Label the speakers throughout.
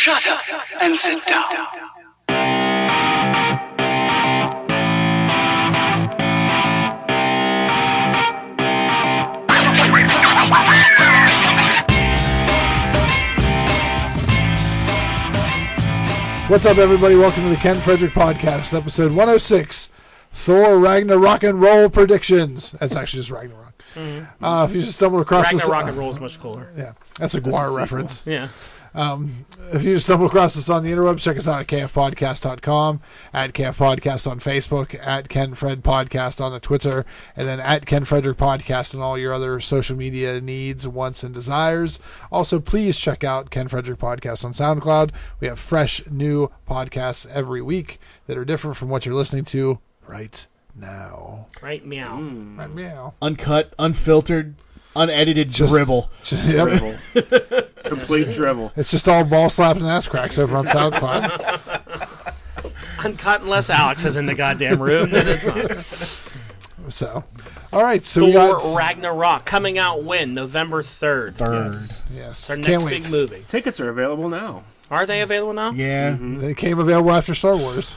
Speaker 1: Shut up and sit down.
Speaker 2: What's up, everybody? Welcome to the Ken Frederick Podcast, episode 106, Thor Ragnarok and Roll Predictions. That's actually just Ragnarok.
Speaker 3: Mm-hmm.
Speaker 2: If you just stumbled across this...
Speaker 3: Ragnarok and Roll is much cooler.
Speaker 2: Yeah, that's a Gwar reference.
Speaker 3: Yeah.
Speaker 2: If you just stumble across us on the interwebs, check us out at kfpodcast.com, at kfpodcast on Facebook, at Ken Fred Podcast on the Twitter, and then at Ken Frederick Podcast and all your other social media needs, wants, and desires. Also, please check out Ken Frederick Podcast on SoundCloud. We have fresh, new podcasts every week that are different from what you're listening to right now.
Speaker 3: Right meow.
Speaker 2: Right meow.
Speaker 4: Uncut, unfiltered, unedited dribble.
Speaker 2: Dribble.
Speaker 5: Complete dribble.
Speaker 2: It's just all ball slapping and ass cracks over on SoundCloud.
Speaker 3: Uncut unless Alex is in the goddamn room. Then it's not.
Speaker 2: So, all right. So
Speaker 3: Thor
Speaker 2: we got
Speaker 3: Ragnarok coming out when? November 3rd.
Speaker 2: Yes.
Speaker 3: It's our
Speaker 2: Can't
Speaker 3: next
Speaker 2: wait.
Speaker 3: big movie.
Speaker 5: Tickets are available now.
Speaker 3: Are they available now?
Speaker 4: Yeah.
Speaker 2: They came available after Star Wars.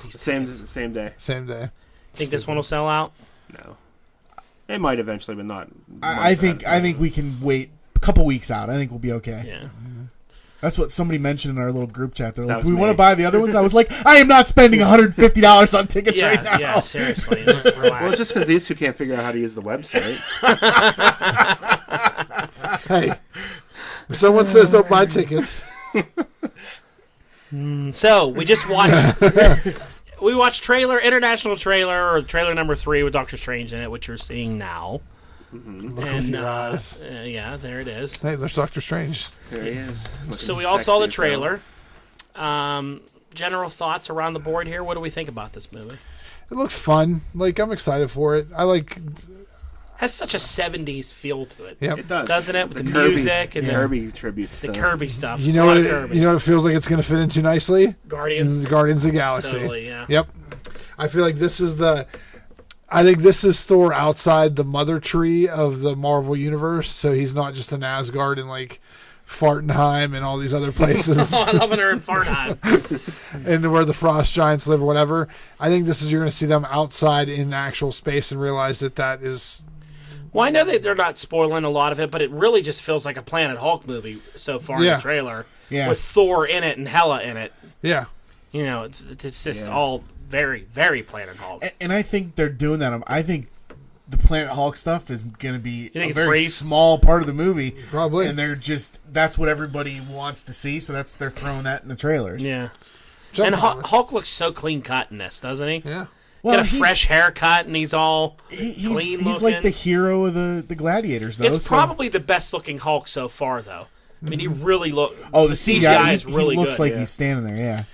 Speaker 5: Same day.
Speaker 2: Same day.
Speaker 3: Think this one will sell out?
Speaker 5: No. It might eventually, but not.
Speaker 4: I think we can wait a couple weeks out. I think we'll be okay.
Speaker 3: Yeah.
Speaker 4: That's what somebody mentioned in our little group chat. They're
Speaker 5: That
Speaker 4: like,
Speaker 5: was
Speaker 4: "Do we want to
Speaker 5: me.
Speaker 4: buy the other ones?" I was like, "I am not spending $150 on tickets right now."
Speaker 3: Yeah, seriously. Let's relax.
Speaker 5: Well, it's just because these two can't figure out how to use the website.
Speaker 2: Hey, if someone says they'll buy tickets,
Speaker 3: So, we just watched... We watched international trailer, or trailer number 3 with Doctor Strange in it, which you're seeing now.
Speaker 2: look with your eyes.
Speaker 3: Yeah, there it is.
Speaker 2: Hey, there's Doctor Strange.
Speaker 5: There he is.
Speaker 3: So we all saw the trailer. General thoughts around the board here. What do we think about this movie?
Speaker 2: It looks fun. Like, I'm excited for it. I like.
Speaker 3: Has such a 70s feel to it.
Speaker 2: Yep.
Speaker 5: It does.
Speaker 3: Doesn't it? With the
Speaker 5: Kirby,
Speaker 3: music and
Speaker 5: the
Speaker 3: the
Speaker 5: Kirby tribute
Speaker 3: the
Speaker 5: stuff.
Speaker 3: Kirby stuff.
Speaker 2: You
Speaker 3: It's
Speaker 2: know
Speaker 3: a lot
Speaker 2: what?
Speaker 3: of Kirby.
Speaker 2: You know what it feels like it's going to fit into nicely.
Speaker 3: Guardians.
Speaker 2: Guardians of the Galaxy.
Speaker 3: Totally, yeah.
Speaker 2: Yep. I feel like this is the. I think this is Thor outside the mother tree of the Marvel universe, so he's not just in Asgard and like Fartenheim and all these other places.
Speaker 3: I love when they're in Farnheim.
Speaker 2: And where the frost giants live or whatever. I think this is you're going to see them outside in actual space and realize that is.
Speaker 3: Well, I know that they're not spoiling a lot of it, but it really just feels like a Planet Hulk movie so far in the trailer.
Speaker 4: Yeah.
Speaker 3: With Thor in it and Hela in it.
Speaker 2: Yeah.
Speaker 3: You know, it's just all very, very Planet Hulk.
Speaker 4: And I think they're doing that. I think the Planet Hulk stuff is going to be a
Speaker 3: it's
Speaker 4: very
Speaker 3: brief?
Speaker 4: small part of the movie.
Speaker 2: Probably.
Speaker 4: And that's what everybody wants to see, so they're throwing that in the trailers.
Speaker 3: Yeah.
Speaker 2: Jump
Speaker 3: And
Speaker 2: on it.
Speaker 3: Hulk looks so clean cut in this, doesn't he?
Speaker 2: Yeah.
Speaker 4: Well,
Speaker 3: Got a fresh haircut, and he's all clean
Speaker 4: he's like
Speaker 3: looking.
Speaker 4: the hero of the gladiators, though.
Speaker 3: It's probably the best looking Hulk so far, though. I mean, he really looks.
Speaker 4: the CGI
Speaker 3: is really
Speaker 4: he looks
Speaker 3: good.
Speaker 4: like he's standing there. Yeah.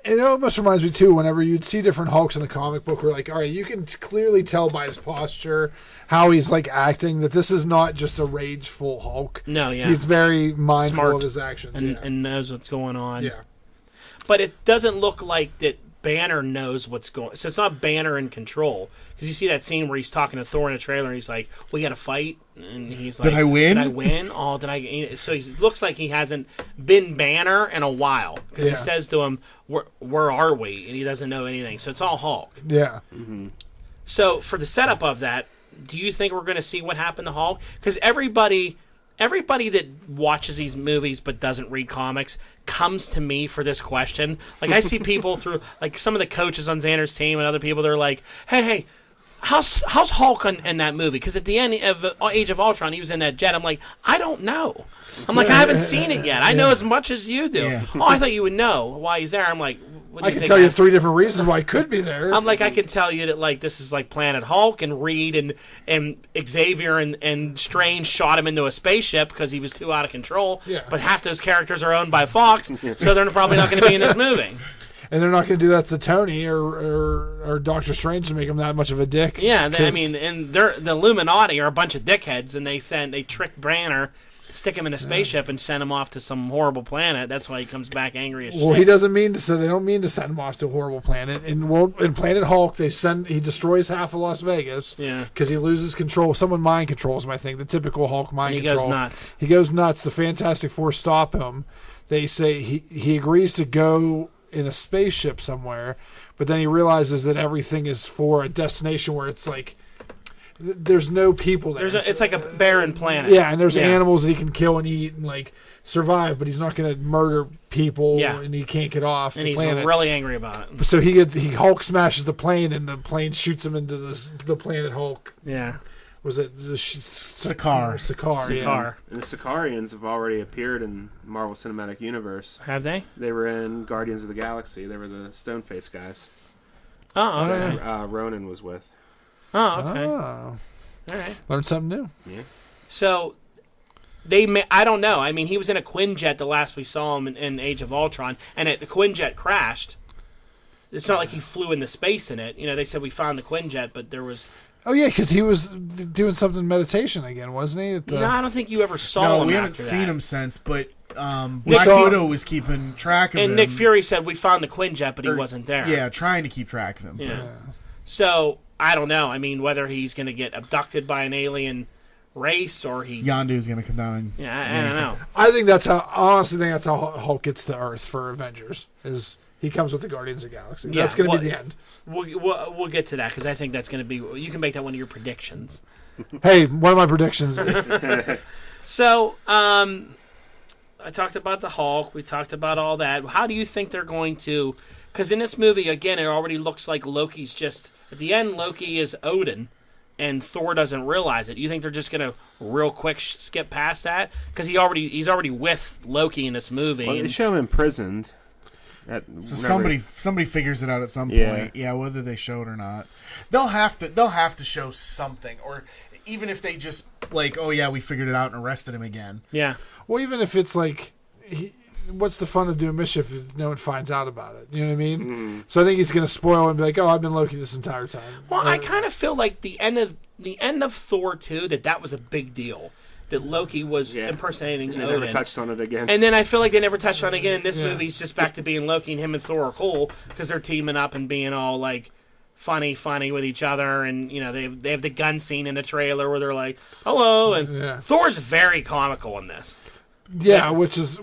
Speaker 2: It almost reminds me, too, whenever you'd see different Hulks in the comic book, we're like, all right, you can clearly tell by his posture, how he's, like, acting, that this is not just a rageful Hulk.
Speaker 3: No, yeah.
Speaker 2: He's very mindful
Speaker 3: Smart
Speaker 2: of his actions.
Speaker 3: and knows what's going on.
Speaker 2: Yeah.
Speaker 3: But it doesn't look like that Banner knows what's going on. So it's not Banner in control. Because you see that scene where he's talking to Thor in a trailer, and he's like, we got to fight. And he's like,
Speaker 4: Did I win?
Speaker 3: Did I win? Oh, did I? So he looks like he hasn't been Banner in a while. Because he says to him, where are we? And he doesn't know anything. So it's all Hulk.
Speaker 2: Yeah.
Speaker 3: So for the setup of that, do you think we're going to see what happened to Hulk? Because everybody that watches these movies but doesn't read comics comes to me for this question. Like, I see people through, like, some of the coaches on Xander's team and other people, they're like, hey, how's Hulk in that movie? Because at the end of Age of Ultron, he was in that jet. I'm like, I don't know. I'm like, I haven't seen it yet. I know as much as you do.
Speaker 4: Yeah.
Speaker 3: Oh, I thought you would know why he's there. I'm like, what do
Speaker 2: I
Speaker 3: you
Speaker 2: can
Speaker 3: think
Speaker 2: tell you
Speaker 3: happened?
Speaker 2: 3 different reasons why he could be there.
Speaker 3: I'm like, I can tell you that, like, this is like Planet Hulk, and Reed and Xavier and Strange shot him into a spaceship because he was too out of control.
Speaker 2: Yeah.
Speaker 3: But half those characters are owned by Fox, so they're probably not going to be in this movie.
Speaker 2: And they're not going to do that to Tony or Doctor Strange to make him that much of a dick.
Speaker 3: Yeah, and the Illuminati are a bunch of dickheads, and they tricked Banner stick him in a spaceship and send him off to some horrible planet. That's why he comes back angry as shit.
Speaker 2: Well, he doesn't mean to. So they don't mean to send him off to a horrible planet. In Planet Hulk, he destroys half of Las Vegas.
Speaker 3: Yeah.
Speaker 2: Because he loses control. Someone mind controls him. I think the typical Hulk mind
Speaker 3: And he
Speaker 2: control.
Speaker 3: goes nuts.
Speaker 2: He goes nuts. The Fantastic Four stop him. They say he agrees to go in a spaceship somewhere, but then he realizes that everything is for a destination where it's like there's no people there.
Speaker 3: It's like a barren planet.
Speaker 2: Yeah, and there's animals that he can kill and eat and like survive, but he's not going to murder people.
Speaker 3: Yeah.
Speaker 2: And he can't get off
Speaker 3: And
Speaker 2: the
Speaker 3: he's
Speaker 2: planet.
Speaker 3: really angry about it.
Speaker 2: So he Hulk smashes the plane, and the plane shoots him into the planet Hulk.
Speaker 3: Yeah.
Speaker 2: Was it the
Speaker 4: Sakaar.
Speaker 2: Sakaar, yeah.
Speaker 3: Sakaar.
Speaker 5: And the Sakaarians have already appeared in Marvel Cinematic Universe.
Speaker 3: Have they?
Speaker 5: They were in Guardians of the Galaxy. They were the Stoneface guys.
Speaker 3: Oh, okay.
Speaker 5: That Ronan was with.
Speaker 3: Oh, okay.
Speaker 2: Oh.
Speaker 3: All right.
Speaker 2: Learned something new.
Speaker 5: Yeah.
Speaker 3: So I don't know. I mean, he was in a Quinjet the last we saw him in Age of Ultron, and the Quinjet crashed. It's not like he flew into space in it. You know, they said we found the Quinjet, but there was...
Speaker 2: Oh, yeah, because he was doing something meditation again, wasn't he?
Speaker 3: No, I don't think you ever saw him.
Speaker 4: We haven't
Speaker 3: after
Speaker 4: seen
Speaker 3: that.
Speaker 4: him since, but
Speaker 3: Nick
Speaker 4: Black Widow was keeping track of him.
Speaker 3: And Nick Fury said we found the Quinjet, but he wasn't there.
Speaker 4: Yeah, trying to keep track of him.
Speaker 3: Yeah. So, I don't know. I mean, whether he's going to get abducted by an alien race or he...
Speaker 4: Yondu's going to come down and...
Speaker 3: Yeah, I don't know.
Speaker 2: I honestly think that's how Hulk gets to Earth for Avengers, is he comes with the Guardians of the Galaxy.
Speaker 3: Yeah,
Speaker 2: That's going to be the end.
Speaker 3: We'll get to that, because I think that's going to be... You can make that one of your predictions.
Speaker 2: Hey, one of my predictions is...
Speaker 3: So, I talked about the Hulk. We talked about all that. How do you think they're going to... Because in this movie, again, it already looks like Loki's just... At the end, Loki is Odin, and Thor doesn't realize it. You think they're just going to real quick skip past that? Because he's already with Loki in this movie.
Speaker 5: Well, they show him imprisoned.
Speaker 4: So somebody figures it out at some point. Yeah, whether they show it or not. They'll have to show something, or even if they just like, oh yeah, we figured it out and arrested him again.
Speaker 3: Yeah.
Speaker 2: Well, even if it's like, what's the fun of doing mischief if no one finds out about it? You know what I mean? Mm. So I think he's going to spoil it and be like, oh, I've been Loki this entire time.
Speaker 3: Well, I kind of feel like the end of Thor 2, that was a big deal. That Loki was impersonating
Speaker 5: They
Speaker 3: Odin.
Speaker 5: never touched on it again.
Speaker 3: And then I feel like they never touched on it again. In this movie, he's just back to being Loki, and him and Thor are cool because they're teaming up and being all like funny with each other. And you know they have the gun scene in the trailer where they're like, "Hello," and Thor's very comical in this.
Speaker 2: Yeah, which is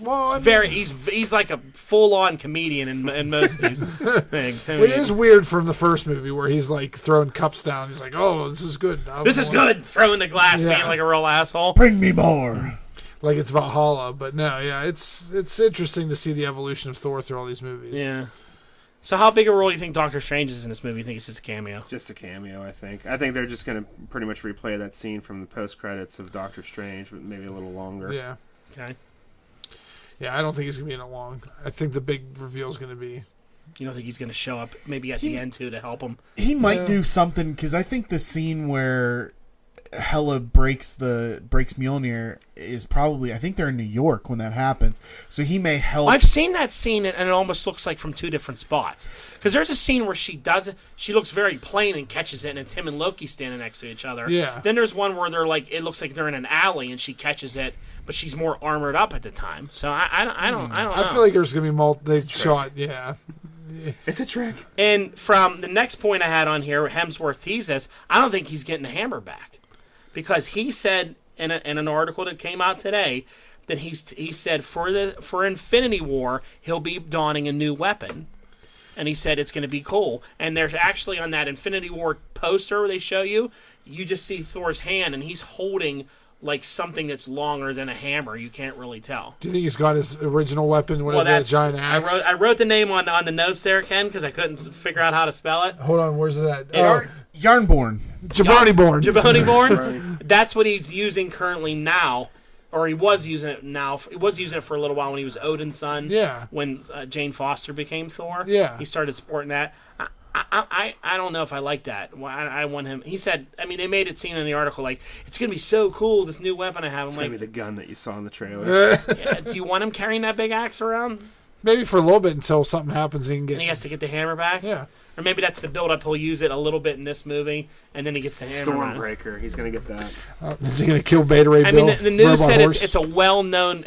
Speaker 3: he's like a full-on comedian in most of these things. I mean,
Speaker 2: it is weird from the first movie where he's like throwing cups down. He's like, "Oh, this is good.
Speaker 3: This is good." Throwing the glass, being like a real asshole.
Speaker 4: Bring me more.
Speaker 2: Like it's Valhalla, but no, it's interesting to see the evolution of Thor through all these movies.
Speaker 3: Yeah. So how big a role do you think Doctor Strange is in this movie? You think it's just a cameo?
Speaker 5: Just a cameo, I think. I think they're just going to pretty much replay that scene from the post-credits of Doctor Strange, but maybe a little longer.
Speaker 2: Yeah.
Speaker 3: Okay.
Speaker 2: Yeah, I don't think he's going to be in it long. I think the big reveal is going to be...
Speaker 3: You don't think he's going to show up maybe at the end, too, to help him?
Speaker 4: He might do something, because I think the scene where Hela breaks Mjolnir is probably... I think they're in New York when that happens, so he may help...
Speaker 3: I've seen that scene, and it almost looks like from two different spots. Because there's a scene where she looks very plain and catches it, and it's him and Loki standing next to each other.
Speaker 2: Yeah.
Speaker 3: Then there's one where it looks like they're in an alley, and she catches it, but she's more armored up at the time. So I don't know.
Speaker 2: I feel like there's going to be shot, yeah.
Speaker 5: It's a trick.
Speaker 3: And from the next point I had on here, Hemsworth teased this, I don't think he's getting the hammer back. Because he said in an article that came out today that he said for Infinity War, he'll be donning a new weapon. And he said it's going to be cool. And there's actually on that Infinity War poster where they show you just see Thor's hand, and he's holding like something that's longer than a hammer. You can't really tell.
Speaker 2: Do you think he's got his original weapon, that giant axe?
Speaker 3: I wrote the name on the notes there, Ken, because I couldn't figure out how to spell it.
Speaker 2: Hold on, where's it at?
Speaker 4: Yarnborn.
Speaker 2: Jabroni-born.
Speaker 3: Jabroni-born. That's what he's using currently now. Or he was using it now. He was using it for a little while when he was Odin's son.
Speaker 2: Yeah.
Speaker 3: When Jane Foster became Thor.
Speaker 2: Yeah.
Speaker 3: He started sporting that. I don't know if I like that. I want him. He said, I mean, they made it seem in the article like, it's going to be so cool, this new weapon I have.
Speaker 5: It's
Speaker 3: I'm
Speaker 5: going
Speaker 3: like,
Speaker 5: to be the gun that you saw in the trailer.
Speaker 3: yeah, do you want him carrying that big axe around?
Speaker 2: Maybe for a little bit until something happens and he can get.
Speaker 3: And he has to get the hammer back?
Speaker 2: Yeah.
Speaker 3: Or maybe that's the build-up. He'll use it a little bit in this movie, and then he gets the hammer.
Speaker 5: Stormbreaker. He's going to get that.
Speaker 2: Is he going to kill Beta Ray Bill?
Speaker 3: I mean, the news said
Speaker 2: Horse?
Speaker 3: it's well known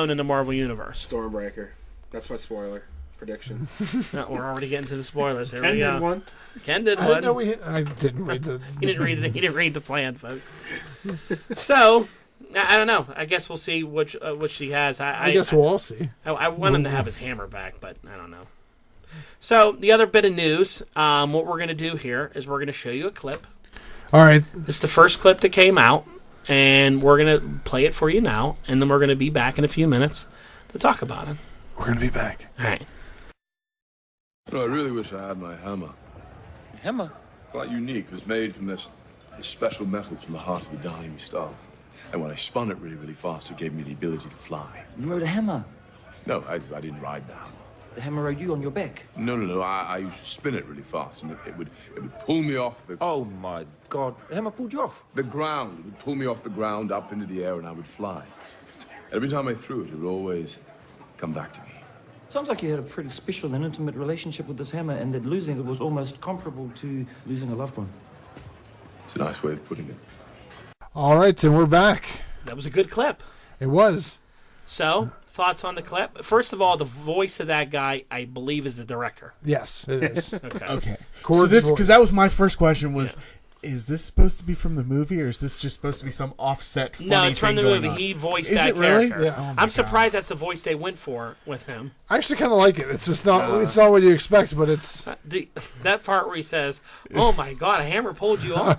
Speaker 3: in the Marvel universe.
Speaker 5: Stormbreaker. That's my spoiler prediction.
Speaker 3: No, we're already getting to the spoilers. Here
Speaker 5: Ken
Speaker 3: we go.
Speaker 5: did one.
Speaker 3: Ken did
Speaker 2: I
Speaker 3: one.
Speaker 2: didn't read the.
Speaker 3: He didn't read the plan, folks. So I don't know. I guess we'll see which he has.
Speaker 2: I guess we'll all see.
Speaker 3: I want him to have his hammer back, but I don't know. So the other bit of news, what we're going to do here is we're going to show you a clip.
Speaker 2: All right.
Speaker 3: This is the first clip that came out, and we're going to play it for you now, and then we're going to be back in a few minutes to talk about it.
Speaker 2: We're going to be back.
Speaker 3: All right.
Speaker 6: I really wish I had my hammer.
Speaker 7: Hammer?
Speaker 6: Quite unique. It was made from this special metal from the heart of a dying star. And when I spun it really, really fast, it gave me the ability to fly.
Speaker 7: You rode a hammer?
Speaker 6: No, I didn't ride the hammer.
Speaker 7: The hammer rode you on your back?
Speaker 6: No. I used to spin it really fast, and it would pull me off
Speaker 7: Oh, my God. The hammer pulled you off?
Speaker 6: the ground. It would pull me off the ground up into the air, and I would fly. Every time I threw it, it would always come back to me.
Speaker 7: Sounds like you had a pretty special and intimate relationship with this hammer, and that losing it was almost comparable to losing a loved one.
Speaker 6: It's a nice way of putting it.
Speaker 2: All right, and we're back.
Speaker 3: That was a good clip.
Speaker 2: It was.
Speaker 3: So, thoughts on the clip? First of all, the voice of that guy, I believe, is the director.
Speaker 2: Yes, it is.
Speaker 4: Okay. So
Speaker 2: Korg's
Speaker 4: this,
Speaker 2: voice.
Speaker 4: because that was my first question was, is this supposed to be from the movie, or is this just supposed to be some offset funny
Speaker 3: No, it's from the
Speaker 4: thing going
Speaker 3: movie.
Speaker 4: on?
Speaker 3: He voiced
Speaker 4: Is
Speaker 3: that
Speaker 4: it really?
Speaker 3: character.
Speaker 2: Yeah.
Speaker 4: Oh my
Speaker 3: I'm
Speaker 4: God.
Speaker 3: surprised that's the voice they went for with him.
Speaker 2: I actually kind of like it. It's just not. It's not what you expect, but it's.
Speaker 3: That part where he says, "Oh my God, a hammer pulled you off."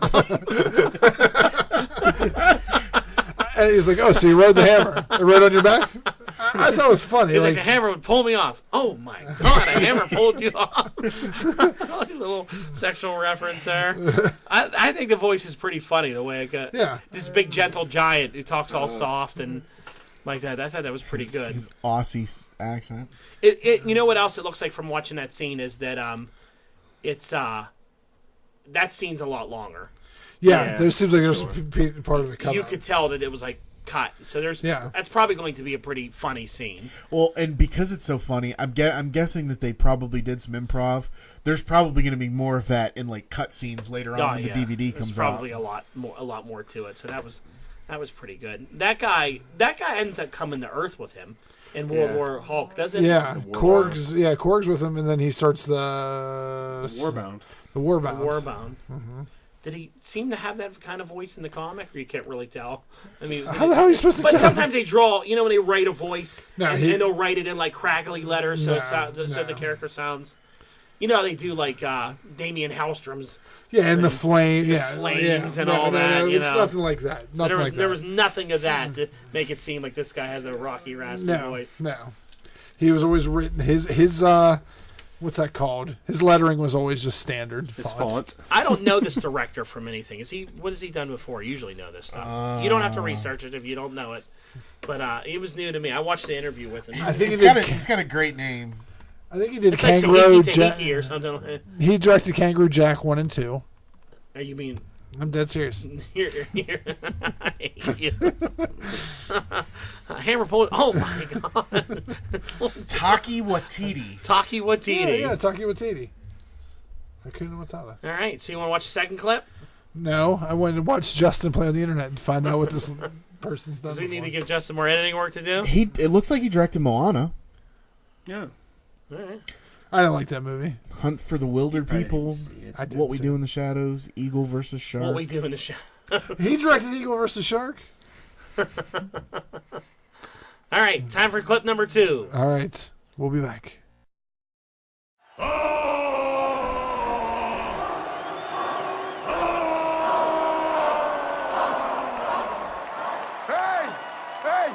Speaker 2: And he's like, "Oh, so you rode the hammer? It rode on your back?" I thought it was funny.
Speaker 3: He's like,
Speaker 2: Like,
Speaker 3: "The hammer would pull me off." Oh my God, a hammer pulled you off. A little sexual reference there. I think the voice is pretty funny the way it got.
Speaker 2: Yeah.
Speaker 3: This big gentle giant who talks all soft and like that. I thought that was pretty good.
Speaker 4: His Aussie accent.
Speaker 3: You know what else it looks like from watching that scene is that it's that scene's a lot longer.
Speaker 2: yeah, there seems like there's part of it cut
Speaker 3: You
Speaker 2: out.
Speaker 3: could tell that it was like cut. So that's probably going to be a pretty funny scene.
Speaker 4: Well, and because it's so funny, I'm guessing that they probably did some improv. There's probably going to be more of that in like cut scenes later on when the DVD comes
Speaker 3: There's probably
Speaker 4: out.
Speaker 3: a lot more to it. So that was pretty good. That guy ends up coming to Earth with him in World War Hulk, doesn't?
Speaker 2: Yeah, Korg's with him, and then he starts the
Speaker 5: Warbound.
Speaker 2: The Warbound.
Speaker 3: Warbound. Mm-hmm. Did he seem to have that kind of voice in the comic, or you can't really tell? I mean,
Speaker 2: How are you supposed to
Speaker 3: but
Speaker 2: tell?
Speaker 3: sometimes they draw, when they write a voice, and they'll write it in like crackly letters, so so the character sounds. You know how they do like Damien Hallstrom's.
Speaker 2: Yeah, and the flame,
Speaker 3: flames and all that.
Speaker 2: It's nothing like that. Nothing
Speaker 3: There was nothing of that to make it seem like this guy has a rocky, raspy voice.
Speaker 2: No, he was always written his what's that called? His lettering was always just standard font.
Speaker 3: I don't know this director from anything. What has he done before? I usually know this stuff. You don't have to research it if you don't know it. But it was new to me. I watched the interview with him.
Speaker 4: He's got a great name.
Speaker 2: I think he did
Speaker 3: It's
Speaker 2: Kangaroo
Speaker 3: like
Speaker 2: Jack
Speaker 3: Tahiti or something like that.
Speaker 2: He directed Kangaroo Jack 1 and 2.
Speaker 3: You mean?
Speaker 2: I'm dead serious.
Speaker 3: Here. I hate you. Hammer pulled. Oh my God.
Speaker 4: Taki Waititi.
Speaker 3: Taki Waititi.
Speaker 2: Yeah, Taki Waititi. Hakuna Matata.
Speaker 3: All right, so you want to watch the second clip?
Speaker 2: No, I went and watched Justin play on the internet and find out what this person's done.
Speaker 3: So we need to give Justin more editing work to do?
Speaker 4: It looks like he directed Moana.
Speaker 5: Yeah.
Speaker 3: All right.
Speaker 2: I don't like that movie.
Speaker 4: Hunt for the Wilder People. What We Do in the Shadows. Eagle versus Shark.
Speaker 3: What We Do in the Shadows.
Speaker 2: He directed Eagle versus Shark?
Speaker 3: All right, time for clip number 2.
Speaker 2: All right, we'll be back.
Speaker 6: Hey!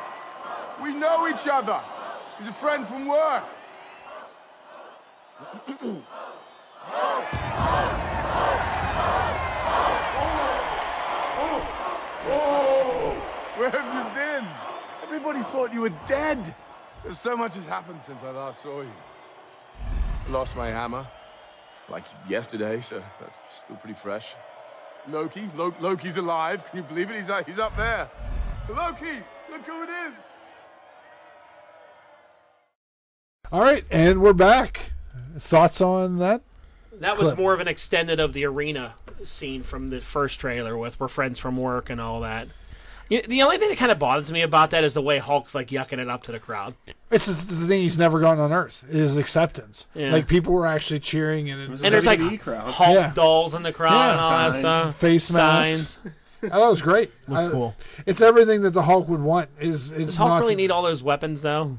Speaker 6: We know each other. He's a friend from work. Where have you been? Everybody thought you were dead. There's so much has happened since I last saw you. I lost my hammer, like yesterday, so that's still pretty fresh. Loki's alive. Can you believe it? He's up there. Loki, look who it is.
Speaker 2: All right, and we're back. Thoughts on that?
Speaker 3: That was more of an extended of the arena scene from the first trailer with we're friends from work and all that. The only thing that kind of bothers me about that is the way Hulk's like yucking it up to the crowd.
Speaker 2: It's the thing he's never gotten on Earth is acceptance.
Speaker 3: Yeah.
Speaker 2: Like people were actually cheering and
Speaker 3: there's like Hulk dolls in the crowd and all
Speaker 5: signs,
Speaker 3: that stuff.
Speaker 2: face masks. Oh, that was great.
Speaker 4: Looks cool.
Speaker 2: It's everything that the Hulk would want. It's
Speaker 3: Does Hulk
Speaker 2: not
Speaker 3: really need all those weapons though?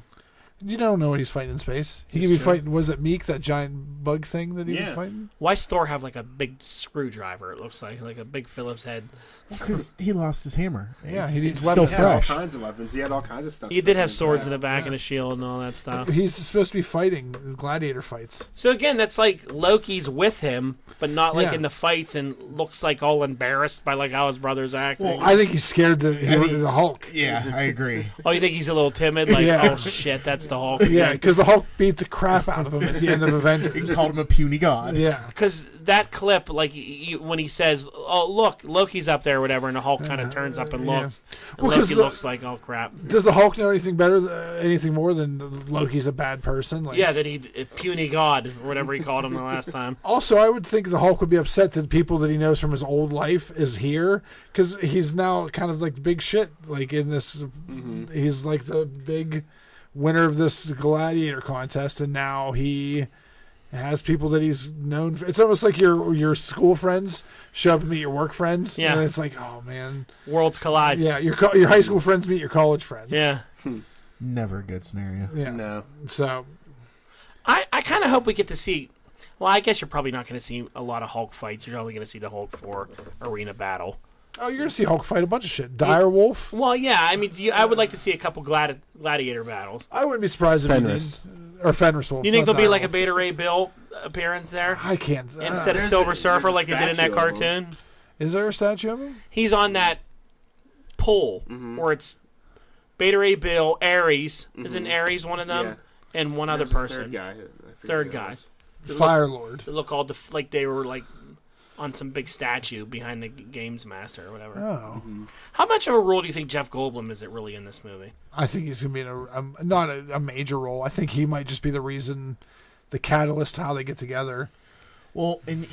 Speaker 2: You don't know what he's fighting in space. He could be fighting. Was it Meek, that giant bug thing that he was fighting?
Speaker 3: Why does Thor have like a big screwdriver? It looks like a big Phillips head.
Speaker 4: Because he lost his hammer.
Speaker 2: Yeah, he needs
Speaker 4: it's still
Speaker 2: weapons.
Speaker 5: He had
Speaker 4: fresh.
Speaker 5: all kinds of weapons. He had all kinds of stuff.
Speaker 3: He did have swords in the back and a shield and all that stuff.
Speaker 2: He's supposed to be fighting gladiator fights.
Speaker 3: So again, that's like Loki's with him, but not like
Speaker 2: Yeah.
Speaker 3: in the fights, and looks like all embarrassed by like how his brother's acting.
Speaker 2: Well, I think he's scared the Hulk.
Speaker 4: Yeah, I agree.
Speaker 3: Oh, you think he's a little timid? Like,
Speaker 2: Yeah.
Speaker 3: oh shit, that's the Hulk.
Speaker 2: Yeah, because the Hulk beat the crap out of him at the end of Avengers.
Speaker 4: He called him a puny god.
Speaker 2: Yeah.
Speaker 3: Because that clip, like when he says, "Oh look, Loki's up there," or whatever, and the Hulk kind of turns up and
Speaker 2: yeah.
Speaker 3: looks, and
Speaker 2: Well, 'cause
Speaker 3: Loki looks like, "Oh crap."
Speaker 2: Does the Hulk know anything better, anything more than Loki's a bad person? Like,
Speaker 3: Yeah, that he puny god or whatever he called him the last time.
Speaker 2: Also, I would think the Hulk would be upset that people that he knows from his old life is here because he's now kind of like big shit. Like in this, he's like the big winner of this gladiator contest, and now he has people that he's known. It's almost like your school friends show up and meet your work friends.
Speaker 3: Yeah.
Speaker 2: And it's like, oh man,
Speaker 3: Worlds collide.
Speaker 2: yeah, your high school friends meet your college friends.
Speaker 3: Yeah.
Speaker 4: Never a good scenario.
Speaker 2: Yeah.
Speaker 5: No.
Speaker 2: So
Speaker 3: I kind of hope we get to see. Well, I guess you're probably not going to see a lot of Hulk fights. You're only going to see the Hulk 4 arena battle.
Speaker 2: oh, you're gonna see Hulk fight a bunch of shit. Dire Wolf.
Speaker 3: Well, yeah. I mean, I would like to see a couple gladiator battles.
Speaker 2: I wouldn't be surprised if
Speaker 5: Fenris.
Speaker 2: he did. Or Fenris Wolf.
Speaker 3: You think
Speaker 2: not
Speaker 3: there'll be
Speaker 2: Dire
Speaker 3: like a
Speaker 2: Wolf.
Speaker 3: Beta Ray Bill appearance there
Speaker 2: I can't.
Speaker 3: instead of
Speaker 5: There's
Speaker 3: Silver
Speaker 5: a
Speaker 3: Surfer like they did in that
Speaker 5: statue of him.
Speaker 3: cartoon?
Speaker 2: Is there a statue of him?
Speaker 3: He's on that pole where it's Beta Ray Bill, Ares. Isn't Ares one of them?
Speaker 5: Yeah.
Speaker 3: And one other
Speaker 5: There's a
Speaker 3: person.
Speaker 5: Third guy. I forget
Speaker 3: Third
Speaker 5: who it
Speaker 3: guy.
Speaker 5: was.
Speaker 2: Fire Lord.
Speaker 3: They look all like they were like on some big statue behind the Games Master or whatever.
Speaker 2: Oh.
Speaker 3: How much of a role do you think Jeff Goldblum is really in this movie?
Speaker 2: I think he's going to be in not a major role. I think he might just be the reason, the catalyst to how they get together.
Speaker 4: Well, and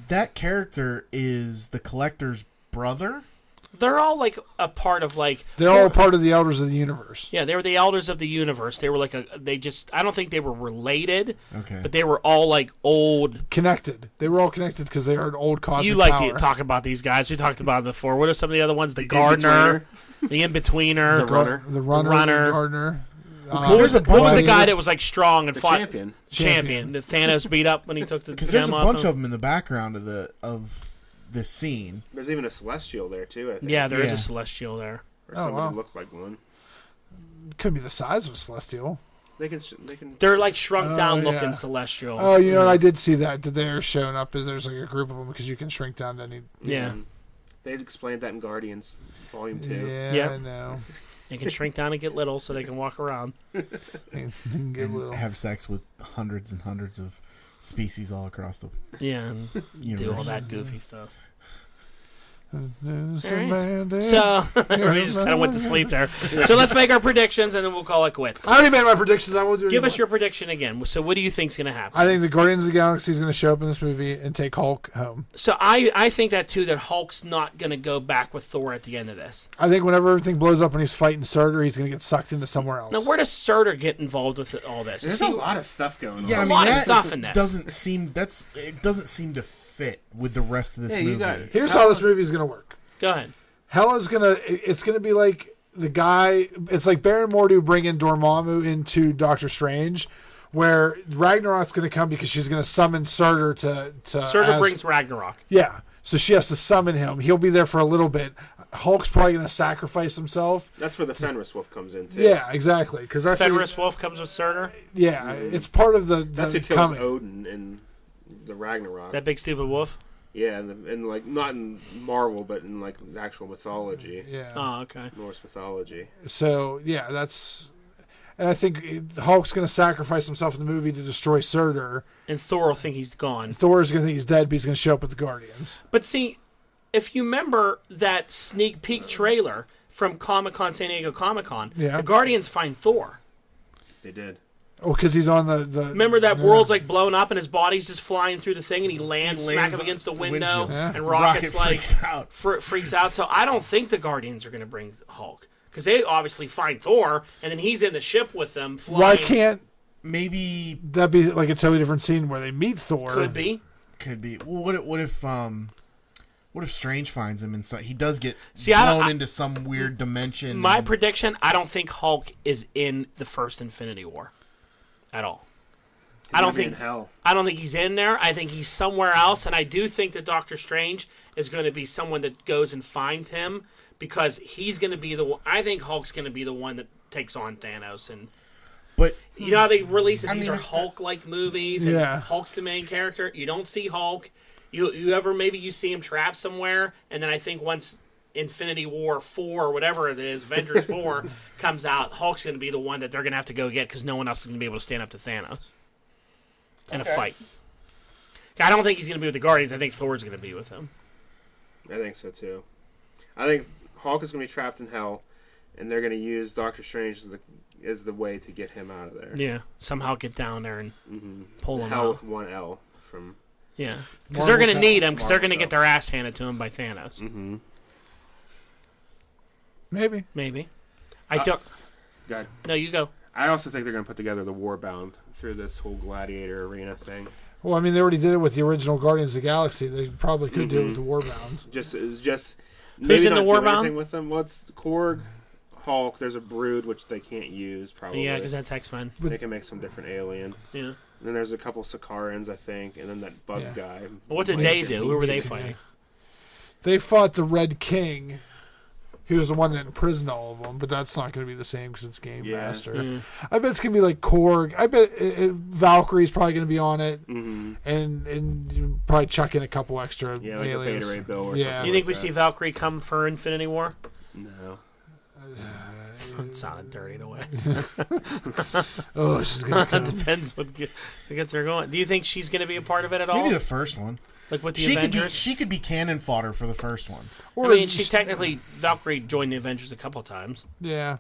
Speaker 4: that character is the Collector's brother.
Speaker 3: They're all like a part of like
Speaker 2: They're all part of the Elders of the Universe.
Speaker 3: yeah, they were the elders of the universe. They were like I don't think they were related,
Speaker 4: Okay.
Speaker 3: but they were all like old.
Speaker 2: Connected. They were all connected because they are an old cosmic
Speaker 3: You like
Speaker 2: power.
Speaker 3: to talk about these guys. We talked about them before. What are some of the other ones? The Gardener, the In-Betweener,
Speaker 5: The Runner.
Speaker 2: The runner.
Speaker 3: Runner.
Speaker 2: The Gardener.
Speaker 4: Because there's a
Speaker 3: What was the
Speaker 4: bunch
Speaker 3: guy
Speaker 4: of-
Speaker 3: that was like strong and
Speaker 5: The
Speaker 3: fought?
Speaker 5: champion.
Speaker 3: Champion. The Thanos beat up when he took the
Speaker 4: Because there's a
Speaker 3: gem off
Speaker 4: bunch
Speaker 3: him.
Speaker 4: of them in the background of this scene.
Speaker 5: There's even a Celestial there too. I think.
Speaker 3: Yeah, there is
Speaker 4: Yeah.
Speaker 3: a Celestial there.
Speaker 5: Or
Speaker 2: Oh,
Speaker 5: somebody
Speaker 2: wow.
Speaker 5: who looked like one.
Speaker 2: Could be the size of a Celestial.
Speaker 5: They can.
Speaker 3: They're like shrunk down
Speaker 2: yeah.
Speaker 3: looking Celestial.
Speaker 2: Oh, you know what? I did see that they're showing up. Is there's like a group of them because you can shrink down to any.
Speaker 3: yeah.
Speaker 5: They explained that in Guardians Volume 2.
Speaker 2: Yeah,
Speaker 3: Yep.
Speaker 2: I know.
Speaker 3: They can shrink down and get little so they can walk around.
Speaker 2: You can get a
Speaker 4: And
Speaker 2: little.
Speaker 4: have sex with hundreds and hundreds of species all across the
Speaker 3: Yeah, and
Speaker 4: universe.
Speaker 3: do all that goofy stuff.
Speaker 2: There's
Speaker 3: All
Speaker 2: a
Speaker 3: right.
Speaker 2: man there.
Speaker 3: So we just kind of went to sleep there. So let's make our predictions and then we'll call it quits.
Speaker 2: I already made my predictions. I won't do
Speaker 3: Give
Speaker 2: anymore.
Speaker 3: us your prediction again. So what do you think's going to happen?
Speaker 2: I think the Guardians of the Galaxy is going to show up in this movie and take Hulk home.
Speaker 3: So I think that too, that Hulk's not going to go back with Thor at the end of this.
Speaker 2: I think whenever everything blows up and he's fighting Surtur, he's going to get sucked into somewhere else.
Speaker 3: Now where does Surtur get involved with all this?
Speaker 5: There's a lot of stuff going on.
Speaker 4: Yeah, I
Speaker 3: a
Speaker 4: mean
Speaker 3: lot of
Speaker 4: that
Speaker 3: stuff in this.
Speaker 4: doesn't seem it doesn't seem to fit with the rest of this
Speaker 5: Yeah,
Speaker 4: movie.
Speaker 5: you got
Speaker 2: Here's how this movie is going to work.
Speaker 3: Go ahead.
Speaker 2: Hela's it's going to be like the guy, it's like Baron Mordo bringing Dormammu into Doctor Strange, where Ragnarok's going to come because she's going to summon Surtur to
Speaker 3: Surtur brings Ragnarok.
Speaker 2: Yeah, so she has to summon him. He'll be there for a little bit. Hulk's probably going to sacrifice himself.
Speaker 5: That's where the Fenris Wolf comes in too.
Speaker 2: Yeah, exactly. Because
Speaker 3: Fenris Wolf comes with Surtur.
Speaker 2: Yeah, it's part of the
Speaker 5: That's who kills
Speaker 2: coming.
Speaker 5: Odin in the Ragnarok.
Speaker 3: That big stupid wolf.
Speaker 5: Yeah, and like not in Marvel, but in like the actual mythology,
Speaker 2: Yeah.
Speaker 3: Oh, okay.
Speaker 5: Norse mythology.
Speaker 2: So yeah, and I think Hulk's going to sacrifice himself in the movie to destroy Surtur.
Speaker 3: And Thor will think he's gone.
Speaker 2: Thor's going to think he's dead, but he's going to show up with the Guardians.
Speaker 3: But see, if you remember that sneak peek trailer from Comic-Con, San Diego Comic-Con,
Speaker 2: Yeah.
Speaker 3: the Guardians find Thor.
Speaker 5: They did.
Speaker 2: Oh, because he's on the
Speaker 3: Remember that world's like blown up and his body's just flying through the thing and he lands smack up against the window and Rocket's like freaks out. So I don't think the Guardians are going to bring Hulk because they obviously find Thor and then he's in the ship with them. Flying.
Speaker 2: Why can't
Speaker 4: maybe
Speaker 2: that be like a totally different scene where they meet Thor?
Speaker 3: Could be.
Speaker 4: Well, what if Strange finds him and he does get blown into some weird dimension?
Speaker 3: My prediction: I don't think Hulk is in the first Infinity War at all. I don't think he's in there. I think he's somewhere else, and I do think that Doctor Strange is going to be someone that goes and finds him because he's going to be the. I think Hulk's going to be the one that takes on Thanos and.
Speaker 4: But
Speaker 3: you know how they release that these are Hulk-like movies, and Hulk's the main character. You don't see Hulk. You ever maybe you see him trapped somewhere, and then I think once Infinity War 4 or whatever it is, Avengers 4 comes out, Hulk's going to be the one that they're going to have to go get because no one else is going to be able to stand up to Thanos in a fight. I don't think he's going to be with the Guardians. I think Thor's going to be with him.
Speaker 5: I think so too. I think Hulk is going to be trapped in hell, and they're going to use Doctor Strange as the way to get him out of there.
Speaker 3: Yeah, somehow get down there and pull him
Speaker 5: hell
Speaker 3: out.
Speaker 5: With one L from.
Speaker 3: Yeah, because they're going to need him because they're going to get their ass handed to him by Thanos.
Speaker 5: Mm-hmm.
Speaker 2: Maybe.
Speaker 3: I don't.
Speaker 5: Go ahead.
Speaker 3: No, you go.
Speaker 5: I also think they're going to put together the Warbound through this whole gladiator arena thing.
Speaker 2: Well, I mean, they already did it with the original Guardians of the Galaxy. They probably could do it with the Warbound.
Speaker 5: Just
Speaker 3: who's in the Warbound?
Speaker 5: With them. What's Korg, Hulk? There's a Brood which they can't use probably.
Speaker 3: Yeah, because that's X-Men.
Speaker 5: They can make some different alien.
Speaker 3: Yeah.
Speaker 5: And then there's a couple Sakarans, I think, and then that bug guy.
Speaker 3: Well, what did they do? Who were they fighting?
Speaker 2: They fought the Red King. He was the one that imprisoned all of them, but that's not going to be the same because it's Game Master. I bet it's going to be like Korg. I bet Valkyrie's probably going to be on it, and you probably chuck in a couple extra aliens.
Speaker 5: Like a Beta Ray Bill or something.
Speaker 3: You think we see Valkyrie come for Infinity War?
Speaker 5: No.
Speaker 3: It sounded dirty the way.
Speaker 2: Oh, she's going to come.
Speaker 3: Depends what gets her going. Do you think she's going to be a part of it at all?
Speaker 4: Maybe the first one.
Speaker 3: Like with the Avengers?
Speaker 4: She could be cannon fodder for the first one.
Speaker 3: Or I mean, Valkyrie joined the Avengers a couple times.
Speaker 2: Yeah.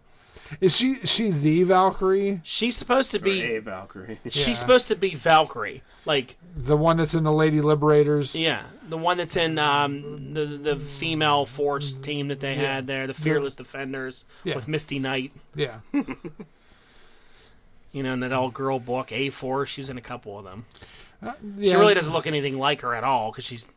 Speaker 2: Is she the Valkyrie?
Speaker 3: She's supposed to be
Speaker 5: a Valkyrie.
Speaker 3: She's supposed to be Valkyrie, like
Speaker 2: the one that's in the Lady Liberators.
Speaker 3: Yeah, the one that's in the female force team that they had there, the Fearless Defenders with Misty Knight.
Speaker 2: Yeah.
Speaker 3: You know, in that all-girl book, A4, she's in a couple of them. She really doesn't look anything like her at all because she's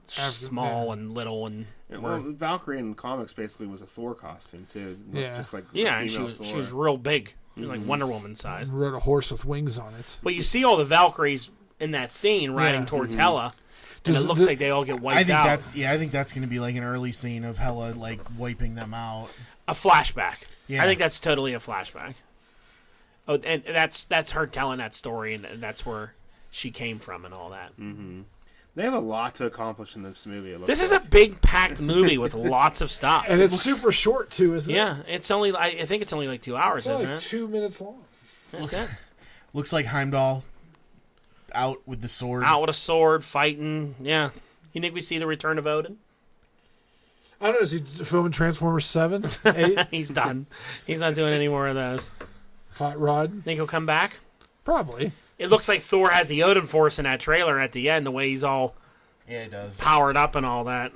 Speaker 3: small and little and.
Speaker 5: Well, Valkyrie in comics basically was a Thor costume too. Just like
Speaker 3: and she was real big, like Wonder Woman size.
Speaker 2: And rode a horse with wings on it.
Speaker 3: But you see all the Valkyries in that scene riding towards Hela, and it looks like they all get wiped out.
Speaker 4: I think that's going to be like an early scene of Hela like wiping them out.
Speaker 3: A flashback. Yeah. I think that's totally a flashback. Oh, and that's her telling that story, and that's where she came from and all that.
Speaker 5: Mm-hmm. They have a lot to accomplish in this movie.
Speaker 3: This is a big, packed movie with lots of stuff.
Speaker 2: And it's super short, too, isn't it?
Speaker 3: Yeah, it's only. I think it's only like 2 hours, isn't it?
Speaker 2: 2 minutes long.
Speaker 4: Looks like Heimdall out with the sword.
Speaker 3: Out with a sword, fighting. Yeah. You think we see the return of Odin?
Speaker 2: I don't know. Is he filming Transformers 7, 8?
Speaker 3: He's done. He's not doing any more of those.
Speaker 2: Hot Rod?
Speaker 3: Think he'll come back?
Speaker 2: Probably.
Speaker 3: It looks like Thor has the Odin Force in that trailer at the end, the way he's all
Speaker 4: it does.
Speaker 3: Powered up and all that.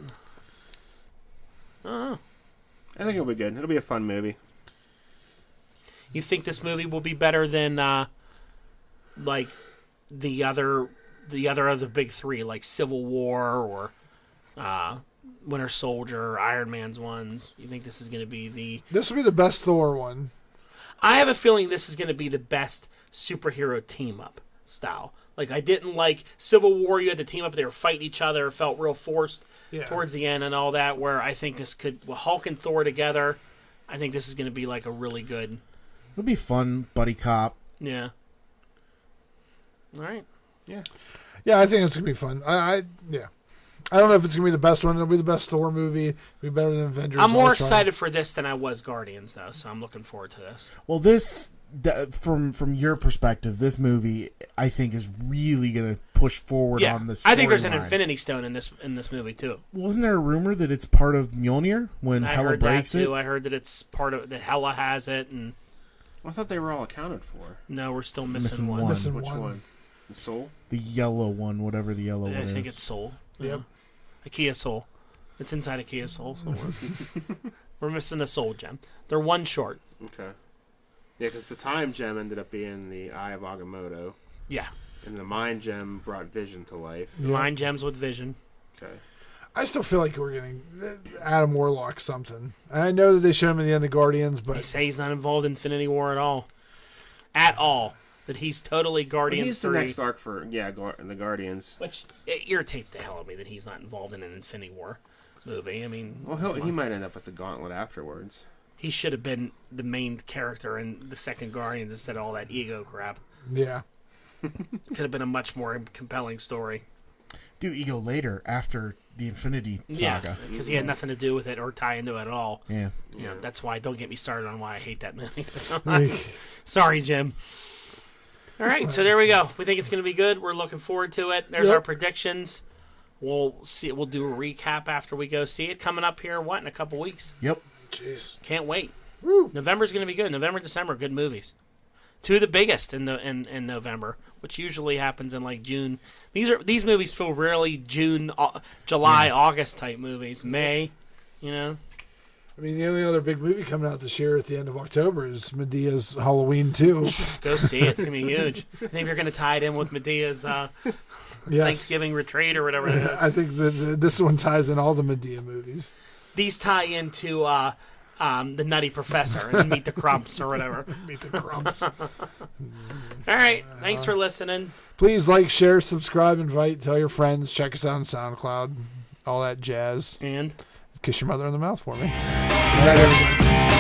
Speaker 3: I
Speaker 5: think it'll be good. It'll be a fun movie.
Speaker 3: You think this movie will be better than like the other of the big three, like Civil War or Winter Soldier or Iron Man's ones? You think this is going to be
Speaker 2: This will be the best Thor one.
Speaker 3: I have a feeling this is going to be the best superhero team-up style. Like, I didn't like Civil War. You had to team up. They were fighting each other. It felt real forced towards the end and all that, where I think this could... Well, Hulk and Thor together, I think this is going to be, like, a really good...
Speaker 4: It'll be fun, buddy cop.
Speaker 3: Yeah. All right.
Speaker 5: Yeah.
Speaker 2: Yeah, I think it's going to be fun. I don't know if it's going to be the best one. It'll be the best Thor movie. It'll be better than Avengers.
Speaker 3: I'm more excited for this than I was Guardians, though, so I'm looking forward to this.
Speaker 4: Well, this... From your perspective, this movie I think is really going to push forward on the storyline.
Speaker 3: I think there's an Infinity Stone in this movie too.
Speaker 4: Wasn't there a rumor that it's part of Mjolnir when Hela breaks it?
Speaker 3: I heard that it's part of that Hela has it, and
Speaker 5: I thought they were all accounted for.
Speaker 3: No, we're still missing one.
Speaker 2: Missing
Speaker 5: Which
Speaker 2: one.
Speaker 5: one? The Soul?
Speaker 4: The yellow one, whatever the yellow one
Speaker 3: I
Speaker 4: is.
Speaker 3: think it's Soul.
Speaker 2: Yep.
Speaker 3: A Kia Soul. It's inside a Kia Soul. So we're missing a Soul gem. They're one short.
Speaker 5: Okay. Yeah, because the Time Gem ended up being the Eye of Agamotto.
Speaker 3: Yeah.
Speaker 5: And the Mind Gem brought Vision to life.
Speaker 2: Yeah.
Speaker 3: Mind gems with Vision.
Speaker 5: Okay.
Speaker 2: I still feel like we're getting Adam Warlock something. I know that they showed him at the end of Guardians,
Speaker 3: They
Speaker 2: but
Speaker 3: say he's not involved in Infinity War at all. At all. That he's totally Guardians
Speaker 5: He's the
Speaker 3: 3.
Speaker 5: next arc for, the Guardians.
Speaker 3: Which it irritates the hell out of me that he's not involved in an Infinity War movie. I mean,
Speaker 5: Well, he might end up with the Gauntlet afterwards.
Speaker 3: he should have been the main character in the second Guardians instead of all that ego crap.
Speaker 2: yeah.
Speaker 3: Could have been a much more compelling story.
Speaker 4: Do Ego later after the Infinity
Speaker 3: Yeah,
Speaker 4: Saga.
Speaker 3: because he had nothing to do with it or tie into it at all.
Speaker 4: Yeah.
Speaker 3: You know, that's why. Don't get me started on why I hate that movie.
Speaker 2: Like,
Speaker 3: Sorry, Jim. All right, so there we go. We think it's going to be good. We're looking forward to it. There's
Speaker 2: Yep.
Speaker 3: our predictions. We'll see. We'll do a recap after we go see it. Coming up here, in a couple weeks.
Speaker 4: Yep.
Speaker 2: jeez.
Speaker 3: Can't wait.
Speaker 2: Woo.
Speaker 3: November's going to be good. November, December, good movies. Two of the biggest in November, which usually happens in like June. These movies feel really June, July, August type movies. May, you know.
Speaker 2: I mean, the only other big movie coming out this year at the end of October is Medea's Halloween 2.
Speaker 3: Go see it. It's going to be huge. I think they're going to tie it in with Medea's
Speaker 2: Yes.
Speaker 3: Thanksgiving retreat or whatever.
Speaker 2: I think this one ties in all the Medea movies.
Speaker 3: These tie into the Nutty Professor and Meet the Crumps or whatever.
Speaker 2: Meet the crumbs.
Speaker 3: All right. Thanks for listening.
Speaker 2: Please like, share, subscribe, invite, tell your friends, check us out on SoundCloud, all that jazz.
Speaker 3: And
Speaker 2: Kiss your mother in the mouth for me. Good night, everybody.